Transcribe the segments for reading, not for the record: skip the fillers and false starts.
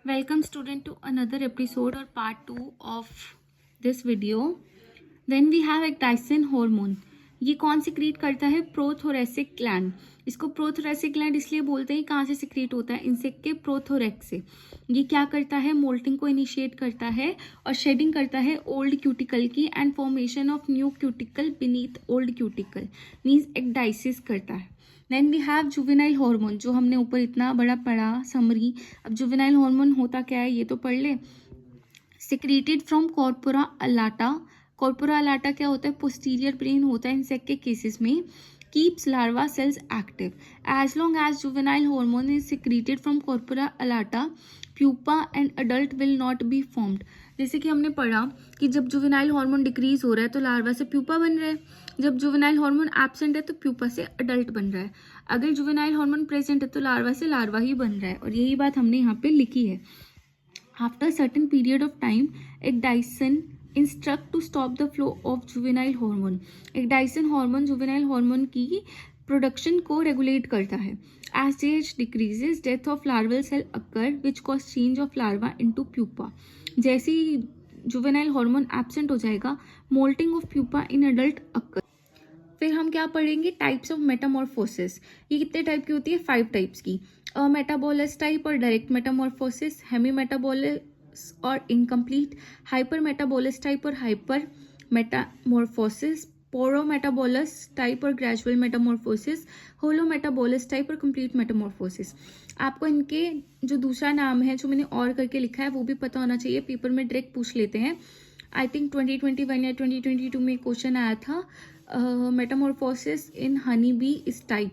Welcome student to another episode or part 2 of this video. Then we have ecdysone hormone. ये कौन secrete करता है? Prothoracic gland. इसको prothoracic gland इसलिए बोलते हैं, कहाँ से सिक्रीट होता है? इंसेक्ट के प्रोथोरेक्स से. ये क्या करता है? मोल्टिंग को इनिशिएट करता है और शेडिंग करता है ओल्ड क्यूटिकल की end formation of new cuticle beneath old cuticle, means ecdysis करता है. Then we have juvenile hormone, जो हमने ऊपर इतना बड़ा पढ़ा समरी. अब जुवेनाइल हार्मोन होता क्या है ये तो पढ़ ले. Secreted from corpora alata. Corpora alata क्या होता है? पोस्टीरियर ब्रेन होता है इंसेक्ट के केसेस में. Keeps larva cells active. As long as juvenile hormone is secreted from corpora allata, pupa and adult will not be formed. जैसे कि हमने पढ़ा कि जब जुवेनाइल हार्मोन डिक्रीज हो रहा है तो लार्वा से प्यूपा बन रहा है. जब जुवेनाइल हार्मोन एब्सेंट है तो प्यूपा से अडल्ट बन रहा है. अगर जुवेनाइल हार्मोन प्रेजेंट है तो लार्वा से लार्वा ही बन रहा है. और यही बात हमने यहाँ पे लिखी है. After certain period of time ecdysone instruct to stop the flow of juvenile hormone. Ecdysone hormone juvenile hormone की प्रोडक्शन को रेगुलेट करता है. As age decreases, death of larval cell occur, which cause change of larva into pupa. जैसे ही juvenile hormone absent हो जाएगा, molting of pupa in adult occur. फिर हम क्या पढ़ेंगे? Types of metamorphosis. ये कितने टाइप की होती है? 5 टाइप्स की. मेटाबोलस टाइप और डायरेक्ट मेटामॉर्फोसिस, हेमी मेटाबोलस और इनकम्प्लीट, हाइपर मेटाबोलस टाइप और हाइपर मेटामॉर्फोसिस, पोरोमेटाबोलस टाइप और ग्रेजुअल मेटामॉर्फोसिस, होलोमेटाबोलस टाइप और कंप्लीट मेटामॉर्फोसिस. आपको इनके जो दूसरा नाम है जो मैंने और करके लिखा है वो भी पता होना चाहिए. पेपर में डायरेक्ट पूछ लेते हैं. आई थिंक 2021 या 2022 में क्वेश्चन आया था, मेटामॉर्फोसिस इन हनी बी इस टाइप.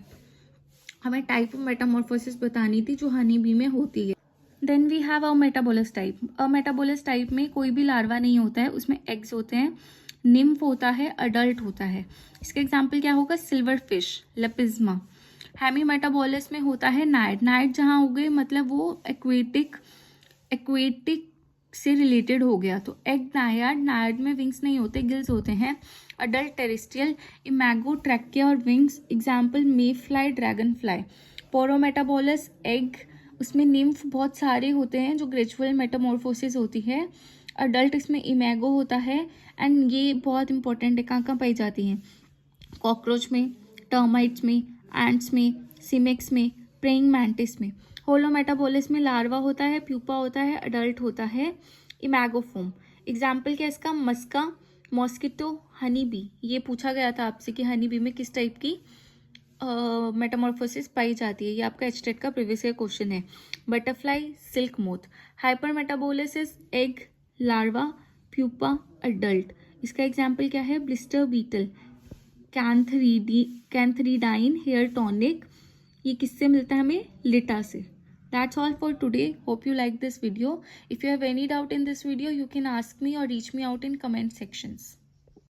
हमें टाइप ऑफ मेटामॉर्फोसिस बतानी थी जो हनी बी में होती है. Then we have ametabolous type. Ametabolous type में कोई भी लार्वा नहीं होता है, उसमें एग्स होते हैं, निम्फ होता है, अडल्ट होता है. इसका एग्जाम्पल क्या होगा? Silver fish, Lepisma. Hemi metabolous में होता है नाइड. नाइड जहाँ हो गए मतलब वो एक्वेटिक से रिलेटेड हो गया. तो एग नायाड. नायाड में विंग्स नहीं होते, गिल्स होते हैं. अडल्ट टेरेस्ट्रियल, इमैगो, ट्रैकिया और wings. Example may fly, dragon fly. Paurometabolous egg, उसमें निम्फ बहुत सारे होते हैं जो ग्रेजुअल मेटामॉर्फोसिस होती है. अडल्ट इसमें इमैगो होता है. एंड ये बहुत इंपॉर्टेंट है, कहाँ पाई जाती हैं? कॉकरोच में, टर्माइट्स में, एंट्स में, सिमेक्स में, प्रेइंग मैंटिस में. होलोमेटाबोलिस में लार्वा होता है, प्यूपा होता है, अडल्ट होता है, इमैगोफोम. एग्जाम्पल क्या इसका? मस्का, मॉस्किटो, हनी बी. ये पूछा गया था आपसे कि हनी बी में किस टाइप की मेटामॉर्फोसिस पाई जाती है. ये आपका एचटेट का प्रीवियस ईयर क्वेश्चन है. Butterfly, silk moth. Hyper metabolism egg, larva, pupa, adult. इसका एग्जाम्पल क्या है? Blister beetle, cantharidin hair tonic. ये किससे मिलता है हमें? लिटा से. That's all for today. Hope you like this video. If you have any doubt in this video you can ask me or reach me out in comment sections.